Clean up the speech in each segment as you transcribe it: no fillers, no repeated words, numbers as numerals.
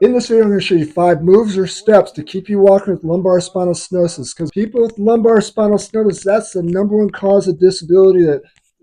In this video, I'm going to show you 5 moves or steps to keep you walking with lumbar spinal stenosis. Because people with lumbar spinal stenosis, that's the #1 cause of disability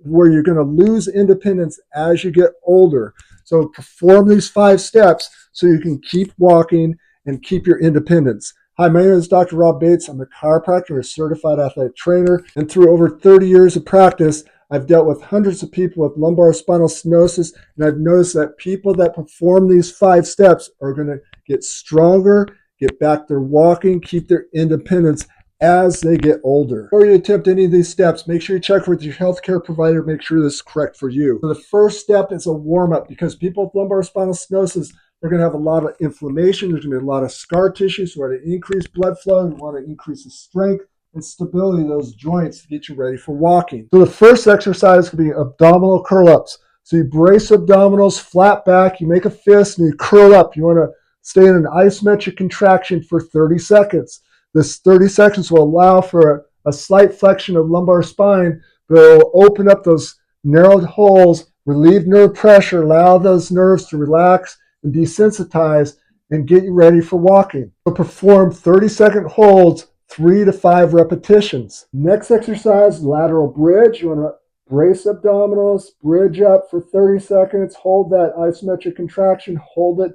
where you're going to lose independence as you get older. So perform these 5 steps so you can keep walking and keep your independence. Hi, my name is Dr. Rob Bates. I'm a chiropractor, a certified athletic trainer, and through over 30 years of practice, I've dealt with hundreds of people with lumbar spinal stenosis, and I've noticed that people that perform these 5 steps are going to get stronger, get back their walking, keep their independence as they get older. Before you attempt any of these steps, make sure you check with your healthcare provider, make sure this is correct for you. So the first step is a warm-up, because people with lumbar spinal stenosis, they're going to have a lot of inflammation. There's going to be a lot of scar tissue, so we want to increase blood flow. We want to increase the strength and stability of those joints to get you ready for walking. So the first exercise could be abdominal curl-ups. So you brace abdominals, flat back, you make a fist, and you curl up. You want to stay in an isometric contraction for 30 seconds. This 30 seconds will allow for a slight flexion of lumbar spine, but it will open up those narrowed holes, relieve nerve pressure, allow those nerves to relax and desensitize, and get you ready for walking. So perform 30-second holds, 3 to 5 repetitions. Next exercise, lateral bridge. You want to brace abdominals, bridge up for 30 seconds, hold that isometric contraction, hold it,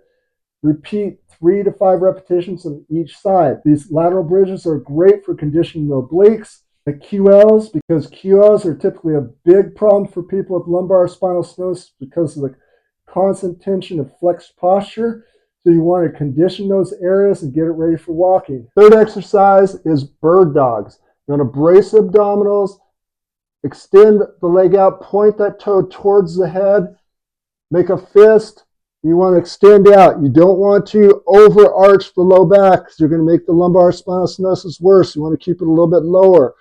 repeat 3 to 5 repetitions on each side. These lateral bridges are great for conditioning the obliques, the QLs, because QLs are typically a big problem for people with lumbar spinal stenosis because of the constant tension of flexed posture. So you want to condition those areas and get it ready for walking. Third exercise is bird dogs. You want to brace abdominals, extend the leg out, point that toe towards the head, make a fist. You want to extend out. You don't want to overarch the low back because you're going to make the lumbar spinal stenosis worse. You want to keep it a little bit lower.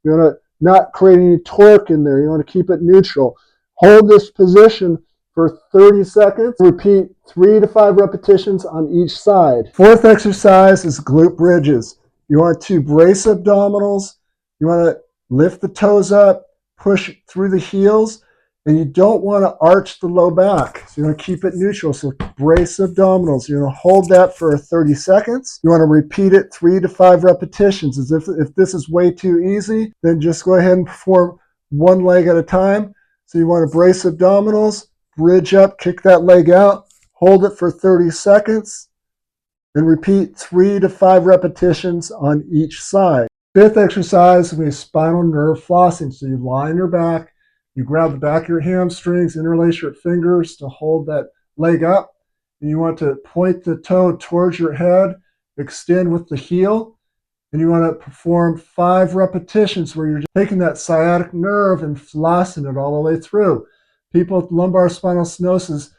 You want to not create any torque in there. You want to keep it neutral. Hold this position for 30 seconds. Repeat 3 to 5 repetitions on each side. Fourth exercise is glute bridges. You want to brace abdominals. You want to lift the toes up, push through the heels, and you don't want to arch the low back. So you want to keep it neutral. So brace abdominals. You're going to hold that for 30 seconds. You want to repeat it 3 to 5 repetitions. As if this is way too easy, then just go ahead and perform one leg at a time. So you want to brace abdominals, bridge up, kick that leg out, hold it for 30 seconds, and repeat 3 to 5 repetitions on each side. Fifth exercise will be spinal nerve flossing. So you lie on your back, you grab the back of your hamstrings, interlace your fingers to hold that leg up, and you want to point the toe towards your head, extend with the heel, and you want to perform 5 repetitions where you're just taking that sciatic nerve and flossing it all the way through. People with lumbar spinal stenosis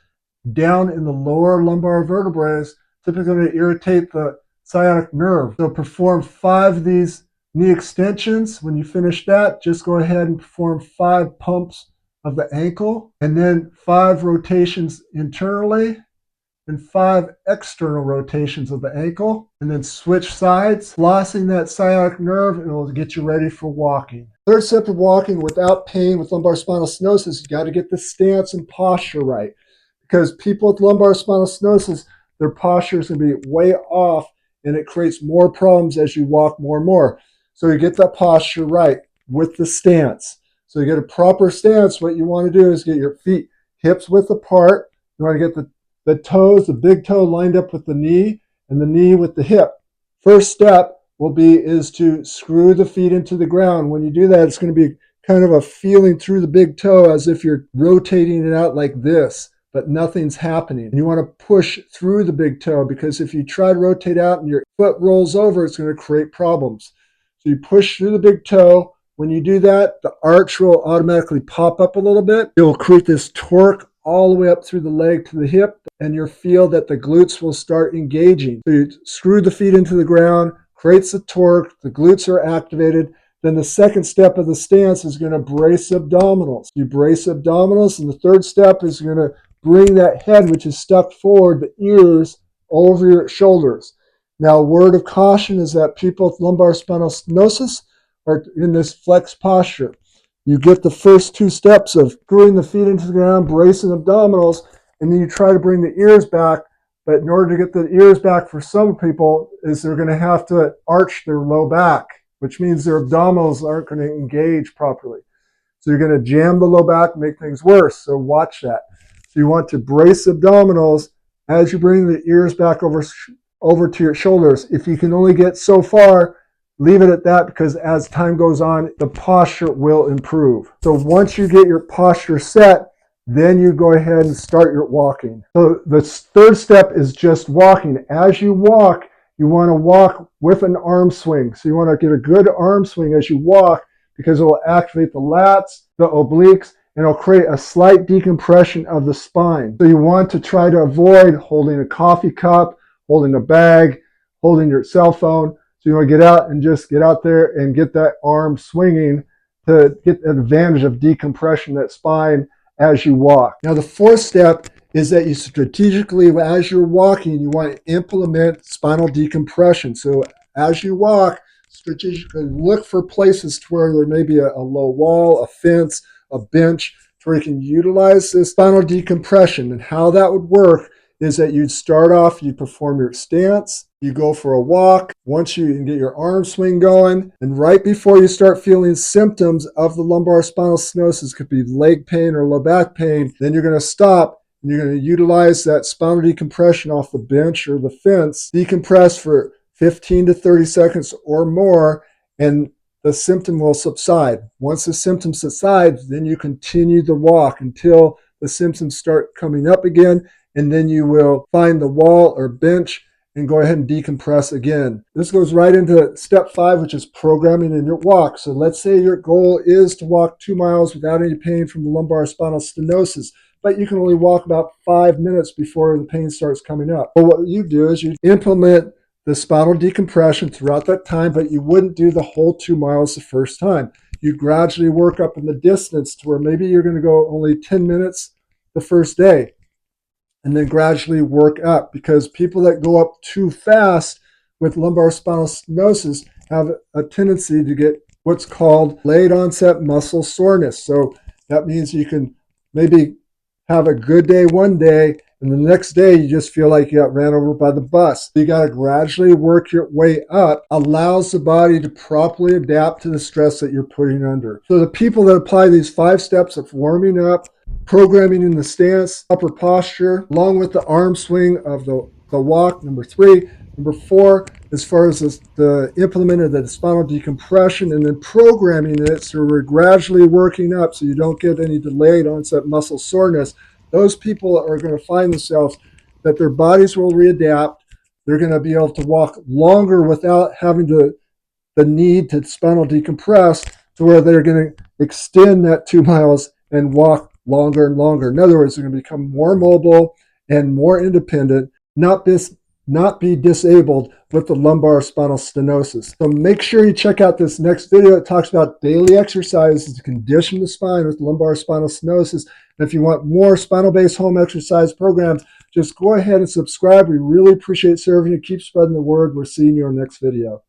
down in the lower lumbar vertebrae is typically going to irritate the sciatic nerve. So perform 5 of these knee extensions. When you finish that, just go ahead and perform 5 pumps of the ankle, and then 5 rotations internally and 5 external rotations of the ankle, and then switch sides, flossing that sciatic nerve, and it will get you ready for walking. Third step of walking without pain with lumbar spinal stenosis, you got to get the stance and posture right, because people with lumbar spinal stenosis, their posture is going to be way off, and it creates more problems as you walk more and more. So you get that posture right with the stance. So you get a proper stance. What you want to do is get your feet hips width apart. You want to get the toes, the big toe lined up with the knee, and the knee with the hip. First step is to screw the feet into the ground. When you do that, it's going to be kind of a feeling through the big toe as if you're rotating it out like this, but nothing's happening. And you want to push through the big toe, because if you try to rotate out and your foot rolls over, it's going to create problems. So you push through the big toe. When you do that, the arch will automatically pop up a little bit. It will create this torque all the way up through the leg to the hip, and you'll feel that the glutes will start engaging. So you screw the feet into the ground, creates the torque, the glutes are activated. Then the second step of the stance is going to brace abdominals. You brace abdominals, and the third step is going to bring that head, which is stuck forward, the ears, over your shoulders. Now, a word of caution is that people with lumbar spinal stenosis are in this flex posture. You get the first 2 steps of screwing the feet into the ground, bracing abdominals, and then you try to bring the ears back, But in order to get the ears back for some people is they're going to have to arch their low back, which means their abdominals aren't going to engage properly. So you're going to jam the low back and make things worse. So watch that. So you want to brace the abdominals as you bring the ears back over to your shoulders. If you can only get so far, leave it at that, because as time goes on, the posture will improve. So once you get your posture set, then you go ahead and start your walking. So the third step is just walking. As you walk, you want to walk with an arm swing. So you want to get a good arm swing as you walk, because it will activate the lats, the obliques, and it'll create a slight decompression of the spine. So you want to try to avoid holding a coffee cup, holding a bag, holding your cell phone. So you want to get out and just get out there and get that arm swinging to get the advantage of decompression of that spine as you walk. Now the fourth step is that you strategically, as you're walking, you want to implement spinal decompression. So as you walk, strategically look for places to where there may be a low wall, a fence, a bench, to where you can utilize this spinal decompression. And how that would work is that you'd start off, you perform your stance, you go for a walk. Once you can get your arm swing going, and right before you start feeling symptoms of the lumbar spinal stenosis, could be leg pain or low back pain, then you're going to stop and you're going to utilize that spinal decompression off the bench or the fence, decompress for 15 to 30 seconds or more, and the symptom will subside. Once the symptom subsides, then you continue the walk until the symptoms start coming up again, and then you will find the wall or bench and go ahead and decompress again. This goes right into step 5, which is programming in your walk. So let's say your goal is to walk 2 miles without any pain from the lumbar spinal stenosis, but you can only walk about 5 minutes before the pain starts coming up. But what you do is you implement the spinal decompression throughout that time, but you wouldn't do the whole 2 miles the first time. You gradually work up in the distance to where maybe you're going to go only 10 minutes the first day, and then gradually work up, because people that go up too fast with lumbar spinal stenosis have a tendency to get what's called late onset muscle soreness. So that means you can maybe have a good day one day, and the next day you just feel like you got ran over by the bus. You got to gradually work your way up, allows the body to properly adapt to the stress that you're putting under. So the people that apply these 5 steps of warming up, programming in the stance, upper posture, along with the arm swing of the walk, number 3. Number 4, as far as the implement of the spinal decompression, and then programming it so we're gradually working up so you don't get any delayed onset muscle soreness. Those people are going to find themselves that their bodies will readapt. They're going to be able to walk longer without having the need to spinal decompress, to where they're going to extend that 2 miles and walk longer and longer. In other words, they're going to become more mobile and more independent, not be disabled with the lumbar spinal stenosis. So make sure you check out this next video. It talks about daily exercises to condition the spine with lumbar spinal stenosis. And if you want more spinal-based home exercise programs, just go ahead and subscribe. We really appreciate serving you. Keep spreading the word. We're seeing you on the next video.